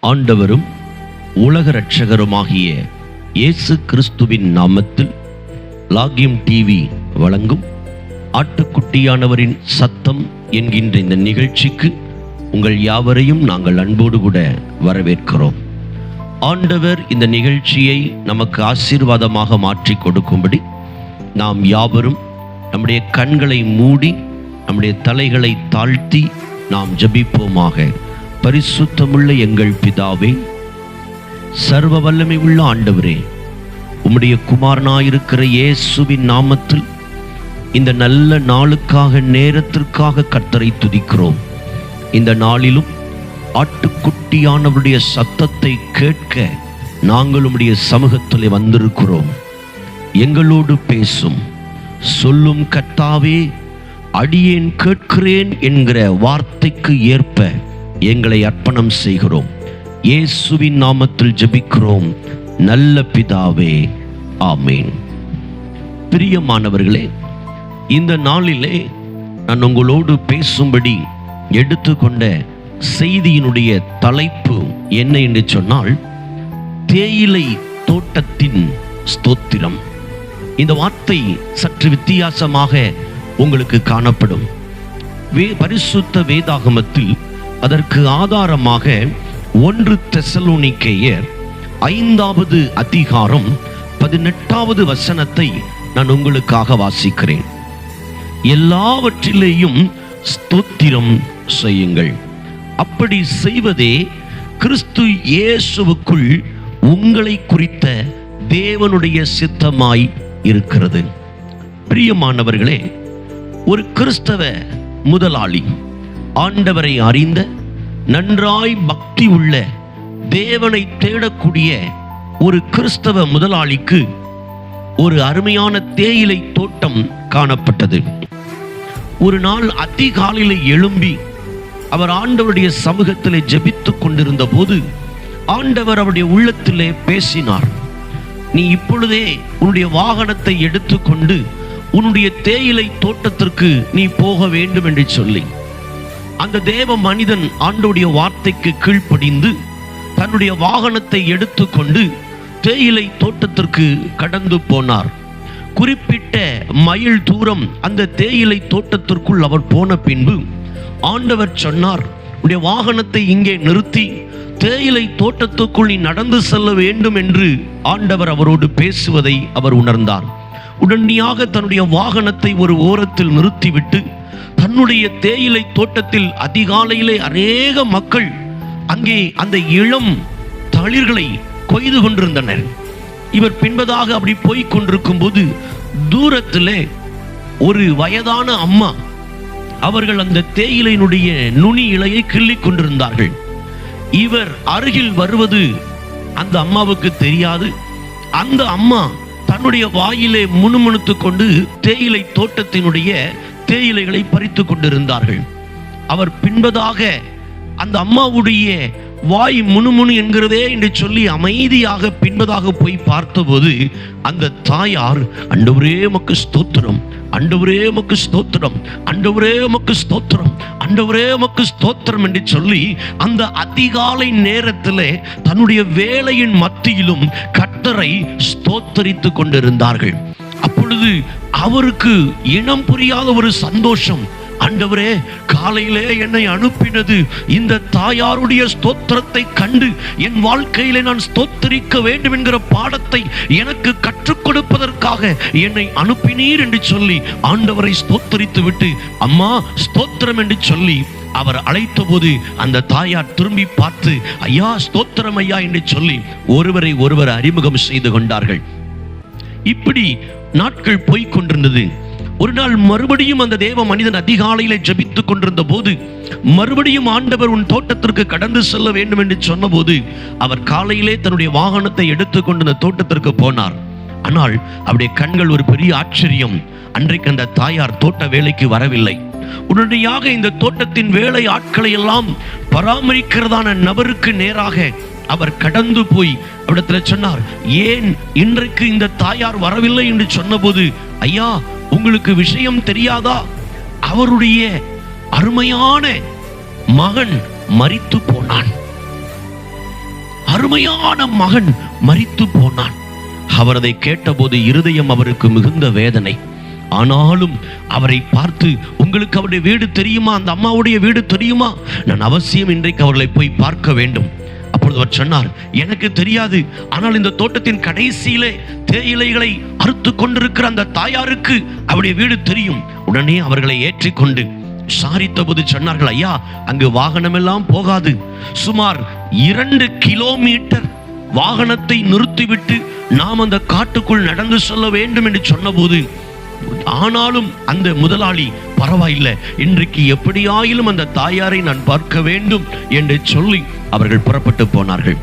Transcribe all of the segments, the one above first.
ஆண்டவரும் உலக இரட்சகருமாகிய இயேசு கிறிஸ்துவின் நாமத்தில் லாகியம் டிவி வழங்கும் ஆட்டுக்குட்டியானவரின் சத்தம் என்கின்ற இந்த நிகழ்ச்சிக்கு உங்கள் யாவரையும் நாங்கள் அன்போடு கூட வரவேற்கிறோம். ஆண்டவர் இந்த நிகழ்ச்சியை நமக்கு ஆசீர்வாதமாக மாற்றி கொடுக்கும்படி நாம் யாவரும் நம்முடைய கண்களை மூடி நம்முடைய தலைகளை தாழ்த்தி நாம் ஜெபிப்போமாக. பரிசுத்தமுள்ள எங்கள் பிதாவே, சர்வ வல்லமை உள்ள ஆண்டவரே, உம்முடைய குமாரனாயிருக்கிற இயேசுவின் நாமத்தில் இந்த நல்ல நாளுக்காக நேரத்திற்காக கர்த்தரை துதிக்கிறோம். இந்த நாளிலும் ஆட்டுக்குட்டியானவருடைய சத்தத்தை கேட்க நாங்கள் உம்முடைய சமூகத்தில் வந்திருக்கிறோம். எங்களோடு பேசும், சொல்லும் கர்த்தாவே. அடியேன் கேட்கிறேன் என்கிற வார்த்தைக்கு ஏற்ப எங்களை அர்ப்பணம் செய்கிறோம். இயேசுவின் நாமத்தில் ஜெபிக்கிறோம் நல்ல பிதாவே, ஆமேன். பிரியமானவர்களே, இந்த நாளிலே நான் உங்களோடு பேசும்படி எடுத்துக்கொண்ட செய்தியினுடைய தலைப்பு என்ன என்று சொன்னால், தேயிலை தோட்டத்தின் ஸ்தோத்திரம். இந்த வார்த்தை சற்று வித்தியாசமாக உங்களுக்கு காணப்படும். பரிசுத்த வேதாகமத்தில் அதற்கு ஆதாரமாக 1 தெசலோனிக்கேயர் 5வது அதிகாரம் 18வது வசனத்தை நான் உங்களுக்காக வாசிக்கிறேன். எல்லாவற்றிலேயும் ஸ்தோத்திரம் செய்யுங்கள், அப்படி செய்வதே கிறிஸ்து இயேசுவுக்குள் உங்களை குறித்த தேவனுடைய சித்தமாய் இருக்கிறது. பிரியமானவர்களே, ஒரு கிறிஸ்தவ முதலாளி, ஆண்டவரை அறிந்த நன்றாய் பக்தி உள்ள தேவனை தேடக்கூடிய ஒரு கிறிஸ்தவ முதலாளிக்கு ஒரு அருமையான தேயிலை தோட்டம் காணப்பட்டது. ஒரு நாள் அதிகாலையில் எழும்பி அவர் ஆண்டவருடைய சமூகத்திலே ஜெபித்துக் கொண்டிருந்த போது ஆண்டவர் அவருடைய உள்ளத்திலே பேசினார். நீ இப்பொழுதே உன்னுடைய வாகனத்தை எடுத்துக்கொண்டு உன்னுடைய தேயிலை தோட்டத்திற்கு நீ போக வேண்டும் என்று சொல்லி, அந்த தேவ மனிதன் ஆண்டவருடைய வார்த்தைக்கு கீழ்ப்படிந்து தன்னுடைய வாகனத்தை எடுத்துக்கொண்டு தேயிலை தோட்டத்திற்கு கடந்து போனார். குறிப்பிட்ட மைல் தூரம் அந்த தேயிலை தோட்டத்திற்குள் அவர் போன பின்பு ஆண்டவர் சொன்னார், உன்னுடைய வாகனத்தை இங்கே நிறுத்தி தேயிலை தோட்டத்துக்குள் நீ நடந்து செல்ல வேண்டும் என்று ஆண்டவர் அவரோடு பேசுவதை அவர் உணர்ந்தார். உடனடியாக தன்னுடைய வாகனத்தை ஒரு ஓரத்தில் நிறுத்திவிட்டு தன்னுடைய தேயிலை தோட்டத்தில் அதிகாலையிலே அநேக மக்கள் அங்கே அந்த இளம் தளிர்களை கொய்து கொண்டிருந்தனர். இவர் பின்பதாக அப்படி போய் கொண்டிருக்கும் போது தூரத்திலே ஒரு வயதான அம்மா, அவர்கள் அந்த தேயிலையினுடைய நுனி இலையை கிள்ளிக் கொண்டிருந்தார்கள். இவர் அருகில் வருவது அந்த அம்மாவுக்கு தெரியாது. அந்த அம்மா தன்னுடைய வாயிலே முணுமுணுத்து கொண்டு தேயிலை தோட்டத்தினுடைய தேயிலைகளை பறித்து கொண்டிருந்தார்கள். அவர் பின்பதாக அந்த அம்மாவுடைய வாய் முணுமுணு என்கிறதே என்று சொல்லி அமைதியாக பின்பதாக போய் பார்த்தபோது அந்த தாயார், ஆண்டவரே உமக்கு ஸ்தோத்திரம், ஆண்டவரே உமக்கு ஸ்தோத்திரம், ஆண்டவரே உமக்கு ஸ்தோத்திரம், ஆண்டவரே உமக்கு ஸ்தோத்திரம் என்று சொல்லி அந்த அதிகாலை நேரத்திலே தன்னுடைய வேலையின் மத்தியிலும் கர்த்தரை ஸ்தோத்தரித்து கொண்டிருந்தார்கள். அப்பொழுது அவருக்கு இனம் புரியாத ஒரு சந்தோஷம். ஆண்டவரே, காலையிலே என்னை அனுப்பினது இந்த தாயாருடைய ஸ்தோத்திரத்தை கண்டு என் வாழ்க்கையிலே நான் ஸ்தோத்தரிக்க வேண்டும் என்கிற பாடத்தை எனக்கு கற்றுக் கொடுப்பதற்காக என்னை அனுப்பினீர் என்று சொல்லி ஆண்டவரை ஸ்தோத்தரித்து விட்டு, அம்மா ஸ்தோத்திரம் என்று சொல்லி அவர் அழைத்த போது அந்த தாயார் திரும்பி பார்த்து, ஐயா ஸ்தோத்திரம் ஐயா என்று சொல்லி ஒருவரை ஒருவர் அறிமுகம் செய்து கொண்டார்கள். இப்படி நாட்கள் போய்க் கொண்டிருந்தது. ஒரு நாள் மறுபடியும் அந்த தேவ மனிதன் அதிகாலையிலே ஜெபித்துக் கொண்டிருந்த போது மறுபடியும் ஆண்டவர் உன் தோட்டத்திற்கு கடந்து செல்ல வேண்டும் என்று சொன்ன போது அவர் காலையிலே தன்னுடைய வாகனத்தை எடுத்துக்கொண்டு அந்த தோட்டத்திற்கு போனார். ஆனால் அவருடைய கண்கள் ஒரு பெரிய ஆச்சரியம். அன்றைக்கு அந்த தாயார் தோட்ட வேலைக்கு வரவில்லை. உடனடியாக இந்த தோட்டத்தின் வேலை ஆட்களை எல்லாம் பராமரிக்கிறதான நபருக்கு நேராக அவர் கடந்து போய் அவரிடத்துல சொன்னார், ஏன் இன்றைக்கு இந்த தாயார் வரவில்லை என்று சொன்னபோது, ஐயா உங்களுக்கு விஷயம் தெரியாதா, அவருடைய அருமையான மகன் மரித்து போனான். அருமையான மகன் மரித்து போனான். அவர் அதை கேட்டபோது இருதயம் அவருக்கு மிகுந்த வேதனை. ஆனாலும் அவரை பார்த்து, உங்களுக்கு அவருடைய வீடு தெரியுமா, அந்த அம்மாவுடைய வீடு தெரியுமா, நான் அவசியம் இன்றைக்கு அவர்களை போய் பார்க்க வேண்டும். அப்பொழுது அவர் சொன்னார், எனக்கு தெரியாது, ஆனால் இந்த தோட்டத்தின் கடைசியிலே தேயிலைகளை அறுத்து கொண்டிருக்கிற அந்த தாயாருக்கு அவருடைய வீடு தெரியும். உடனே அவர்களை ஏற்றிக்கொண்டு விசாரித்த போது சொன்னார்கள், ஐயா, அங்கு வாகனமெல்லாம் போகாது, சுமார் 2 கிலோமீட்டர் வாகனத்தை நிறுத்திவிட்டு நாம் அந்த காட்டுக்குள் நடந்து செல்ல வேண்டும் என்று சொன்னபோது, ஆனாலும் அந்த முதலாளி பரவாயில்லை, இன்றைக்கு எப்படியாயிலும் அந்த தாயாரை நான் பார்க்க வேண்டும் என்று சொல்லி அவர்கள் புறப்பட்டு போனார்கள்.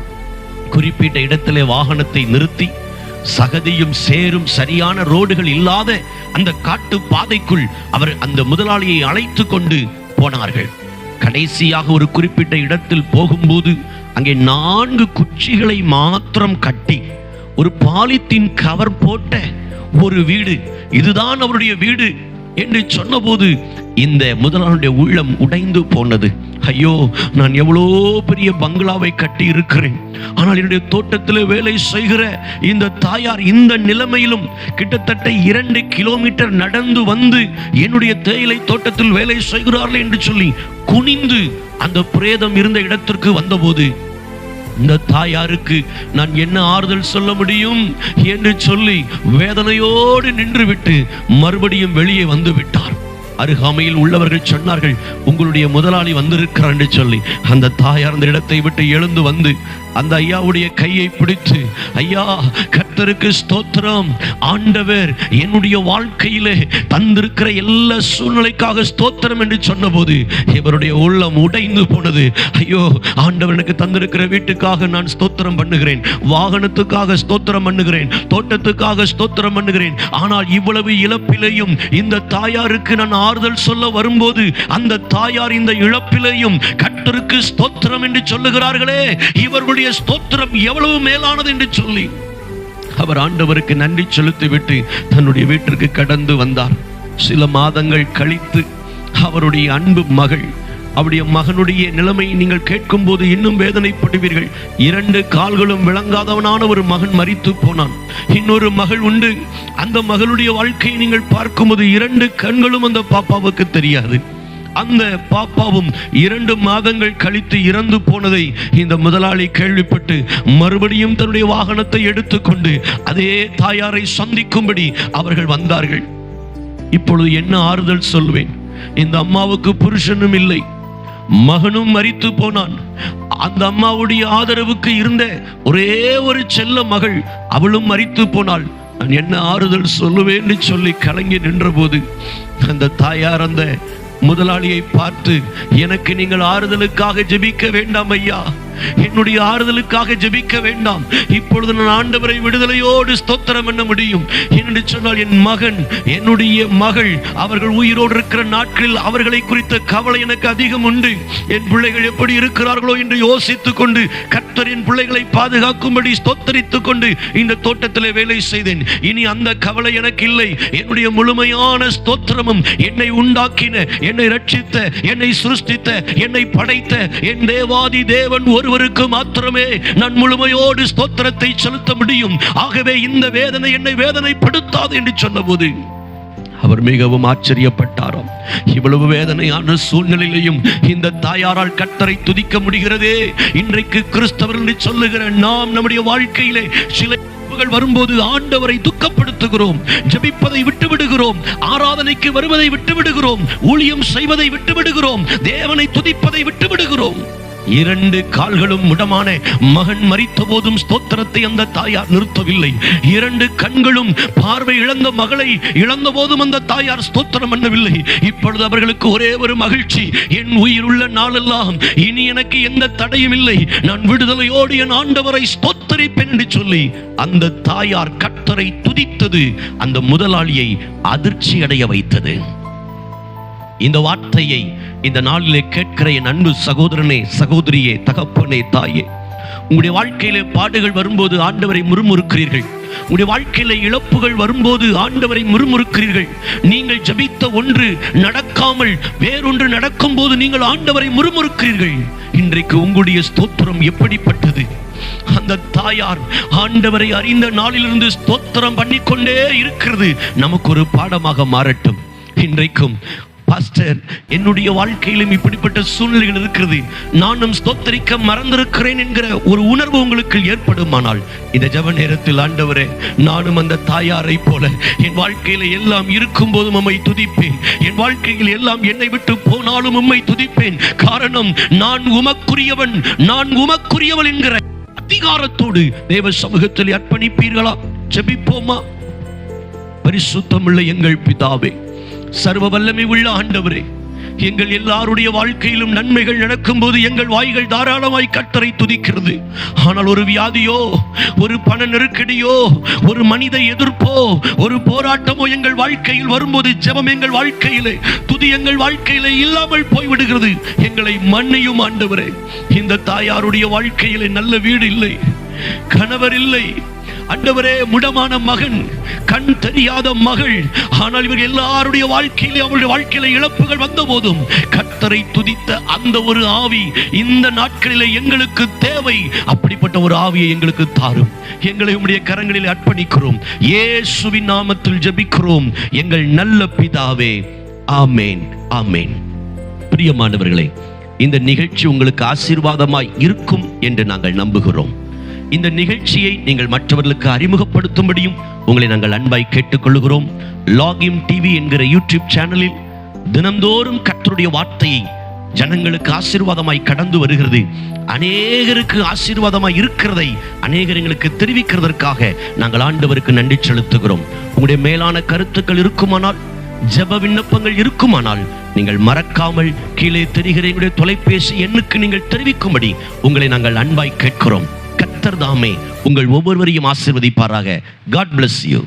குறிப்பிட்ட இடத்திலே வாகனத்தை நிறுத்தி சகதியும் சேரும் சரியான ரோடுகள் இல்லாத அந்த காட்டு பாதைக்குள் அவர் அந்த முதலாளியை அழைத்து கொண்டு போனார்கள். கடைசியாக ஒரு குறிப்பிட்ட இடத்தில் போகும்போது அங்கே 4 குச்சிகளை மாத்திரம் கட்டி ஒரு பாலித்தீன் கவர் போட்ட ஒரு வீடு, இதுதான் அவருடைய வீடு என்று சொன்னபோது இந்த முதலாளியுடைய உள்ளம் உடைந்து போனது. ஐயோ, நான் எவ்வளோ பெரிய பங்களாவை கட்டி இருக்கிறேன், ஆனால் என்னுடைய தோட்டத்தில் வேலை செய்கிற இந்த தாயார் இந்த நிலைமையிலும் கிட்டத்தட்ட 2 கிலோமீட்டர் நடந்து வந்து என்னுடைய தேயிலை தோட்டத்தில் வேலை செய்கிறார்கள் என்று சொல்லி குனிந்து அந்த பிரேதம் இருந்த இடத்திற்கு வந்தபோது இந்த தாயாருக்கு நான் என்ன ஆறுதல் சொல்ல முடியும் என்று சொல்லி வேதனையோடு நின்றுவிட்டு மறுபடியும் வெளியே வந்து விட்டார். அருகாமையில் உள்ளவர்கள் சொன்னார்கள், உங்களுடைய முதலாளி வந்திருக்கிறார் என்று சொல்லி அந்த தாயார் அந்த இடத்தை விட்டு எழுந்து வந்து அந்த ஐயாவுடைய கையை பிடித்து, ஐயா, கர்த்தருக்கு ஸ்தோத்திரம், ஆண்டவர் என்னுடைய வாழ்க்கையிலே தந்திருக்கிற எல்லா சூழ்நிலைக்காக ஸ்தோத்திரம் என்று சொன்னபோது இவருடைய உள்ளம் உடைந்து போனது. ஐயோ, ஆண்டவர் எனக்கு தந்திருக்கிற வீட்டுக்காக நான் ஸ்தோத்திரம் பண்ணுகிறேன், வாகனத்துக்காக ஸ்தோத்திரம் பண்ணுகிறேன், தோட்டத்துக்காக ஸ்தோத்திரம் பண்ணுகிறேன், ஆனால் இவ்வளவு இழப்பிலையும் இந்த தாயாருக்கு நான் ஆறுதல் சொல்ல வரும்போது அந்த தாயார் இந்த இழப்பிலையும் கர்த்தருக்கு ஸ்தோத்திரம் என்று சொல்லுகிறார்களே, இவர்களுடைய ஸ்தோத்திரம் எவ்வளவு மேலானது என்று சொல்லி அவர் ஆண்டவருக்கு நன்றி செலுத்திவிட்டு தன்னுடைய வீட்டிற்கு கடந்து வந்தார். சில மாதங்கள் கழித்து அவருடைய அன்பு மகள், அவருடைய மகனுடைய நிலைமை நீங்கள் கேட்கும் போது இன்னும் வேதனைப்படுவீர்கள். 2 கால்களும் விளங்காதவனான ஒரு மகன் மரித்து போனான். இன்னொரு மகள் உண்டு. அந்த மகளுடைய வாழ்க்கையை நீங்கள் பார்க்கும்போது 2 கண்களும் அந்த பாப்பாவுக்கு தெரியாது. அந்த பாப்பாவும் 2 மாதங்கள் கழித்து இறந்து போனதை இந்த முதலாளி கேள்விப்பட்டு மறுபடியும் தன்னுடைய வாகனத்தை எடுத்துக்கொண்டு அதே தாயாரை சந்திக்கும்படி அவர்கள் வந்தார்கள். இப்பொழுது என்ன ஆறுதல் சொல்வேன்? இந்த அம்மாவுக்கு புருஷனும் இல்லை, மகனும் மரித்து போனான். அந்த அம்மாவுடைய ஆதரவுக்கு இருந்த ஒரே ஒரு செல்ல மகள், அவளும் மரித்து போனாள். நான் என்ன ஆறுதல் சொல்லுவேன்னு சொல்லி கலங்கி நின்ற போது அந்த தாயார் அந்த முதலாளியை பார்த்து, எனக்கு நீங்கள் ஆறுதலுக்காக ஜெபிக்க வேண்டாம் ஐயா, என்னுடைய ஆறுதலுக்காக ஜெபிக்க வேண்டாம், இப்பொழுது நான் ஆண்டவரை விடுதலையோடு ஸ்தோத்திரம் பண்ண முடியும் என்று சொன்னால், என் மகன், என்னுடைய மகள், அவர்கள் உயிரோடு இருக்கிற நாட்களில் அவர்களை குறித்த கவலை எனக்கு அதிகம் உண்டு. என் பிள்ளைகள் எப்படி இருக்கிறார்களோ என்று யோசித்துக் கொண்டு கர்த்தர் என் பிள்ளைகளை பாதுகாக்கும்படி ஸ்தோத்தரித்துக் கொண்டு இந்த தோட்டத்திலே வேலை செய்தேன். இனி அந்த கவலை எனக்கு இல்லை. என்னுடைய முழுமையான ஸ்தோத்திரமும் என்னை உண்டாக்கின, என்னை ரட்சித்த, என்னை சிருஷ்டித்த, என்னை படைத்த என் தேவாதி தேவன் ஒருவருக்கு மாத்திரமே நான் முழுமையோடு ஸ்தோத்திரத்தை செலுத்த முடியும். ஆகவே இந்த வேதனை என்னை வேதனைப்படுத்தாது என்று சொன்னபோது அவர் மிகவும் ஆச்சரியப்பட்டாராம். இவ்வளவு வேதனையான சூழ்நிலையிலையும் இந்த தாயாரால் கர்த்தரை துதிக்க முடிகிறதே. இன்றைக்கு கிறிஸ்தவர்கள் என்று சொல்லுகிற நாம் நம்முடைய வாழ்க்கையிலே சில வரும்போது ஆண்டவரை துக்கப்படுத்துகிறோம், ஜெபிப்பதை விட்டுவிடுகிறோம், ஆராதனைக்கு வருவதை விட்டுவிடுகிறோம், ஊழியம் செய்வதை விட்டுவிடுகிறோம், தேவனை துதிப்பதை விட்டுவிடுகிறோம். 2 கால்களும் முடமான மகன் மரித்த போதும் ஸ்தோத்திரத்தை அந்த தாயார் நிறுத்தவில்லை. 2 கண்களும் பார்வை இழந்த மகளை இழந்த போதும் அந்த தாயார் ஸ்தோத்திரம் பண்ணவில்லை. இப்பொழுது அவர்களுக்கு ஒரே ஒரு மகிழ்ச்சி, என் உயிர் உள்ள நாளெல்லாம் இனி எனக்கு எந்த தடையும் இல்லை, நான் விடுதலையோடு என் ஆண்டவரை ஸ்தோத்தரிப்பேன் என்று சொல்லி அந்த தாயார் கர்த்தரை துதித்தது அந்த முதலாளியை அதிர்ச்சி அடைய வைத்தது. இந்த வார்த்தையை இந்த நாளிலே கேட்கிற என் அன்பு சகோதரனே, சகோதரியே, தகப்பனே, தாயே, உங்களுடைய வாழ்க்கையிலே பாடுகள் வரும்போது ஆண்டவரை முறுமுறுக்கிறீர்கள். உங்களுடைய வாழ்க்கையில இழப்புகள் வரும்போது ஆண்டவரை முறுமுறுக்கிறீர்கள். நீங்கள் ஜெபித்த ஒன்று நடக்காமல் வேறொன்று நடக்கும் போது நீங்கள் ஆண்டவரை முறுமுறுக்கிறீர்கள். இன்றைக்கு உங்களுடைய ஸ்தோத்திரம் எப்படிப்பட்டது? அந்த தாயார் ஆண்டவரை அறிந்த நாளிலிருந்து ஸ்தோத்திரம் பண்ணிக்கொண்டே இருக்கிறது நமக்கு ஒரு பாடமாக மாறட்டும். இன்றைக்கும் பாஸ்டர், என்னுடைய வாழ்க்கையிலும் இப்படிப்பட்ட சூழ்நிலைகள் இருக்கிறது, நானும் ஸ்தோத்தரிக்க மறந்திருக்கிறேன் என்கிற ஒரு உணர்வு உங்களுக்கு ஏற்படுமானால் இந்த ஜெப நேரத்தில், ஆண்டவரே, நானும் அந்த தாயாரை போல என் வாழ்க்கையில எல்லாம் இருக்கும் போதும் உம்மை துதிப்பேன், என் வாழ்க்கையில் எல்லாம் என்னை விட்டு போனாலும் உம்மை துதிப்பேன். காரணம், நான் உமக்குரியவன், நான் உமக்குரியவள் என்கிற அதிகாரத்தோடு தேவ சமூகத்தில் அர்ப்பணிப்பீர்களா? ஜெபிப்போமா? பரிசுத்தமுள்ள எங்கள் பிதாவே, சர்வ வல்லமை உள்ள ஆண்டவரே, எங்கள் எல்லாருடைய வாழ்க்கையிலும் நன்மைகள் நடக்கும் போது எங்கள் வாய்கள் தாராளமாய் கர்த்தரை துதிக்கிறது. ஆனால் ஒரு வியாதியோ, ஒரு பண நெருக்கடியோ, ஒரு மனித எதிர்ப்போ, ஒரு போராட்டமோ எங்கள் வாழ்க்கையில் வரும்போது ஜெபம் எங்கள் வாழ்க்கையிலே, துதி எங்கள் வாழ்க்கையிலே இல்லாமல் போய்விடுகிறது. எங்களை மன்னியும் ஆண்டவரே. இந்த தாயாருடைய வாழ்க்கையிலே நல்ல வீடு இல்லை, கணவர் இல்லை ஆண்டவரே, முடமான மகன், கண் தெரியாத மகள். ஆனால் இவர்கள் எல்லாருடைய வாழ்க்கையிலே, அவருடைய வாழ்க்கையில இழப்புகள் வந்த போதும் கர்த்தரை துதித்த அந்த ஒரு ஆவி இந்த நாட்களிலே எங்களுக்கு தேவை. அப்படிப்பட்ட ஒரு ஆவியை எங்களுக்கு தாரும். எங்களை உம்முடைய கரங்களில் அர்ப்பணிக்கிறோம். இயேசுவின் நாமத்தில் ஜெபிக்கிறோம் எங்கள் நல்ல பிதாவே. ஆமேன், ஆமேன். பிரியமானவர்களே, இந்த நிகழ்ச்சி உங்களுக்கு ஆசீர்வாதமாய் இருக்கும் என்று நாங்கள் நம்புகிறோம். இந்த நிகழ்ச்சியை நீங்கள் மற்றவர்களுக்கு அறிமுகப்படுத்தும்படியும் உங்களை நாங்கள் அன்பாய் கேட்டுக்கொள்கிறோம். லாகிம் டிவி என்கிற யூடியூப் சேனலில் தினந்தோறும் கர்த்தருடைய வார்த்தையை ஜனங்களுக்கு ஆசீர்வாதமாய் கடந்து வருகிறது. அநேகருக்கு ஆசீர்வாதமாய் இருக்கிறதை அநேகர் எங்களுக்கு தெரிவிக்கிறதற்காக நாங்கள் ஆண்டவருக்கு நன்றி செலுத்துகிறோம். உங்களுடைய மேலான கருத்துக்கள் இருக்குமானால், ஜெப விண்ணப்பங்கள் இருக்குமானால், நீங்கள் மறக்காமல் கீழே தெரிகிற எங்களுடைய தொலைபேசி எண்ணுக்கு நீங்கள் தெரிவிக்கும்படி உங்களை நாங்கள் அன்பாய் கேட்கிறோம். கர்த்தர் தாமே உங்கள் ஒவ்வொருவரையும் ஆசீர்வதிப்பாராக. God bless you.